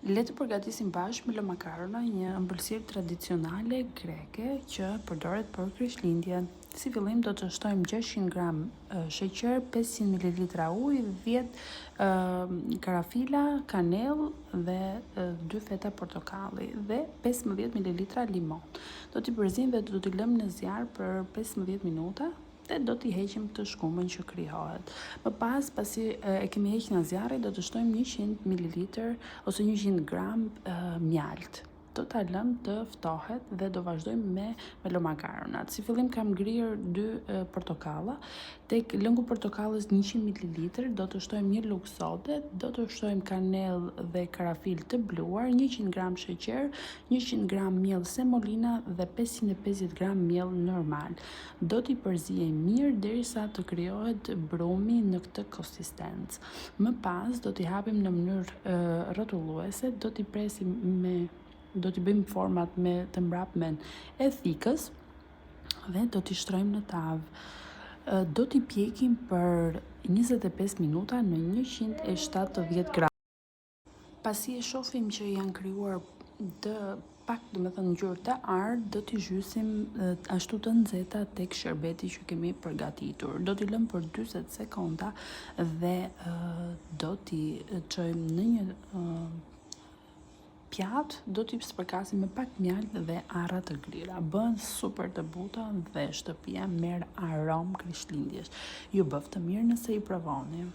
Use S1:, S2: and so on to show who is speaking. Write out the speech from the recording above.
S1: Le të përgatisim bashkë milo makarona, një ëmbëlsirë tradicionale greke që përdoret për Krishtlindjen. Si fillim do të shtojmë 600 gram sheqer, 500 ml ujë, 10 karafila, kanellë dhe 2 feta portokalli dhe 15 ml limon. Do t'i përzim dhe do t'i lëmë në zjarr për 15 minuta dhe do t'i heqim të shkumën që krijohet. Më pas, pasi e kemi heqë nga zjarri, do të shtojmë 100 ml ose 100 gram mjalt. Do ta lëmë të ftohet dhe do vazhdojmë me melo makaronat. Si fillim kam ngrirë 2 portokalla. Tek lëngu portokallës 100 ml do të shtojmë 1 lugë sode, do të shtojmë kanellë dhe karafil të bluar, 100 gram sheqer, 100 gram miell semolina dhe 550 gram miell normal. Do t'i përzijem mirë derisa të krijohet brumi në këtë konsistencë. Më pas do t'i hapim në mënyrë rrotulluese, do t'i bëjmë format me të mbrapshmen e thikës dhe do t'i shtrojmë në tavë. Do t'i pjekim për 25 minuta në 170 gradë. Pasi e shohim që janë krijuar të pak, domethënë ngjyrë të ardë, do t'i zhysim ashtu të nxehta tek sherbeti që kemi përgatitur. Do t'i lëmë për 40 sekonda dhe do t'i çojmë në një pjatë, do t'i spërkasim me pak mjalt dhe arra të grira. Bën super të buta dhe shtëpia merr aromë Krishtlindjesh. Ju bëf të mirë nëse i provoni.